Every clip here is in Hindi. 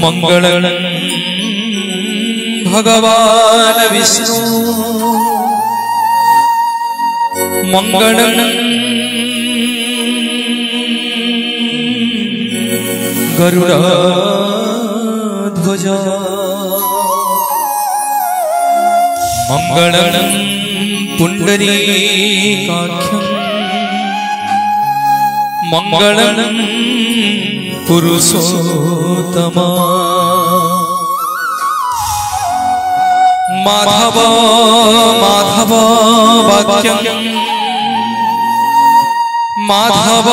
मंगलं भगवान विष्णु मंगलं गरुड़ध्वज मंगलं पुंडरीकाक्षं मंगलं पुरुषोत्तम माधव माधव वाक्यं माधव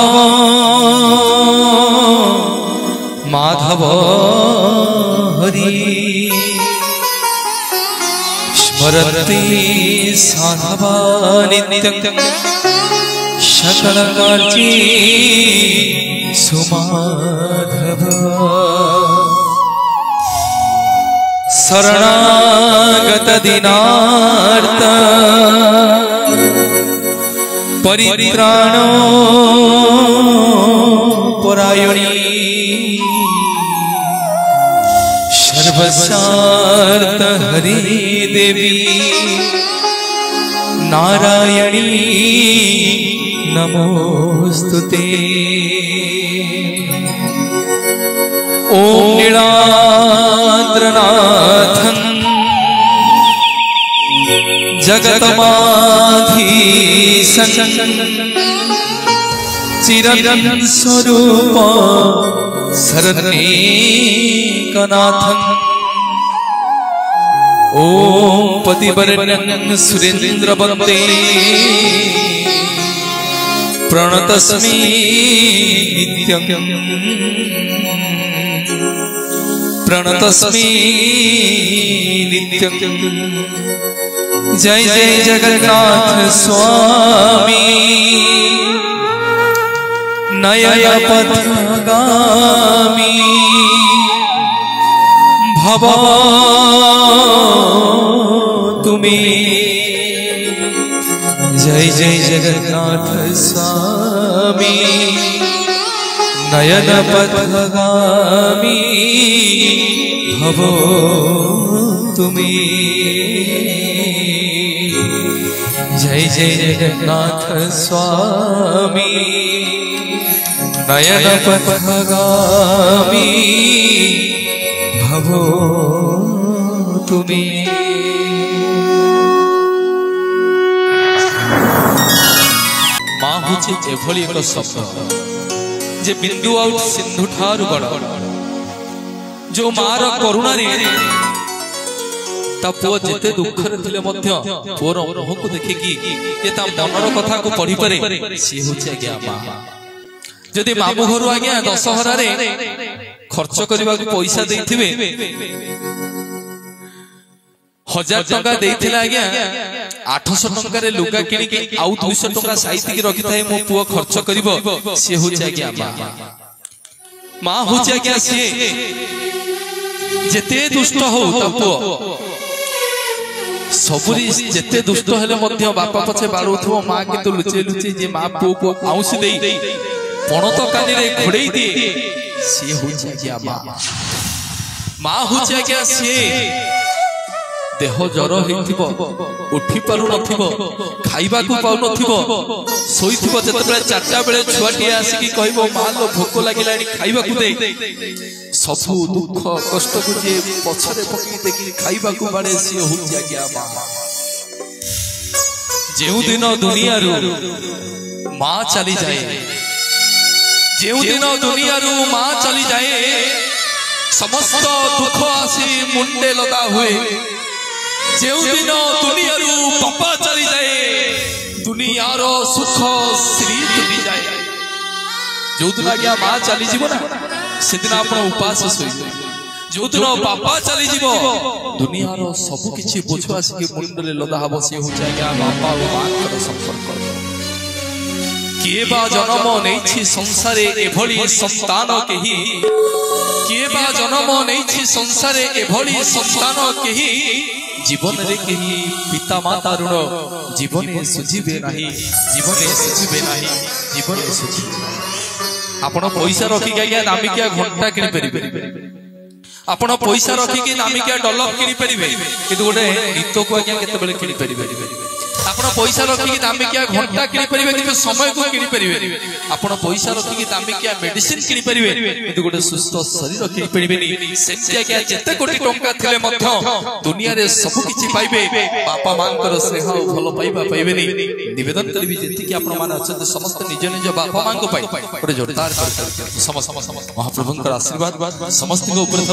माधव हरि स्मरन्ति साधवा नित्यं सकलकार्ये सुमाधव शरणागत दीनार्त परित्राणो परायणी सर्वसार्थ हरि देवी नारायणी नमोस्तुते। ओम नीलाद्रनाथं जगतमाधीशं चिरंजन स्वरूप शरण्येकनाथं ओम पतिवर्ण्यं सुरेन्द्रवन्दे प्रणतस्मि नित्यं प्रणतस्मि नित्यं। जय जय जगन्नाथ स्वामी नयन पथगामी भव तुमे। जय जय जगन्नाथ स्वामी नयन पथगामी भव तुमे। जय जय जगन्नाथ स्वामी नयन पथगामी भव तुमे। माँ हूँ एभली एक शब्द जे बिंदु आउट सिंधु ठारू बड़ जो मार करुणा ता पुओ जेते दुखरे थिले मध्य पुओर मुह को देखिकी जे ता मनर कथा को पढ़ी पारे सी होचे आज्ञा माँ। जदि मामू घर आज्ञा दशहरा रे खर्च करबा को पैसा देथिबे 1000 टका देथिला आज्ञा 800 टका रे लुगा किनी के आउ 200 टका साइति के रखि थाए मो पुओ खर्च करिवो सी होचे आज्ञा माँ। माँ होचे आज्ञा सी जेते दुष्ट हो ता पुओ सबुरी जेते दुष्ट हेले मध्य बापा पछे बाड़ुथो माँ किंतु लुचे लुचे जे माँ पुओ को आउसी देई पणत कानी रे घोड़ेई दे सी होचे आज्ञा माँ। माँ होचे आज्ञा सी देह जर हेथिबो उठी पारु नथिबो खाइबा को पाउ नथिबो सोइथिबो जतबेले 4टा बेले छुआटी आसी कहबो मालो भोक लागिलानी खाइबा को दे सबु दुख कष्ट को जे पछरे पकी देखि खाइबा को बाडे सी होची आज्ञा माँ। जेउ दिन दुनिया रु माँ चली जाए जेउ दिन दुनिया रु माँ चली जाए समस्त दुख आसी मुंडे लदा हुए। जेउ दिन दुनिया रु पापा चली जाए दुनियार सुख श्री तुली जाए। जो दिन आज्ञा माँ चली जीव ना से दिन आप उपास सोई जो दिन पापा चली जीव दुनियार सब किछि बोझ आसिक मुंडले लदा हबो से हो जाए बापा और माँ कर संपर्क। किए बा जन्म नैछि संसारे एभली संतान केही किए बा जन्म नैछि संसारे एभली संतान केही जीवन रे केही पिता माता ऋण जीवन सुझिबे नाही जीवन सुझिबे नाही जीवन सुझिबे। आपण पैसा रखी आज्ञा दामिकिया घंटा किनि परिबे आपण पैसा रखिकी दामिकिया डॉलर किनी परिबे किंतु गोटे गीत को आज्ञा केते बेले किनी परिबे आपण पैसा रखिकी दामिकिया घंटा किनी परिबे किंतु समय को किनी परिबे आपण पैसा रखिकी दामिकिया मेडिसिन किनी परिबे किंतु गोटे सुस्थ शरीर किनी परिबेनी सेतिया के जते कोटी टंका थिले मध्य दुनिया रे सब किछि पाइबे बापा मांकर स्नेह भलो पाइबा पाइबेनी निवेदन करबी जेति कि आपण मान अछत समस्त निज निज बापा मांको पाइ गोटे जोरदार समस्त महाप्रभुंकर आशीर्वाद समस्त को ऊपर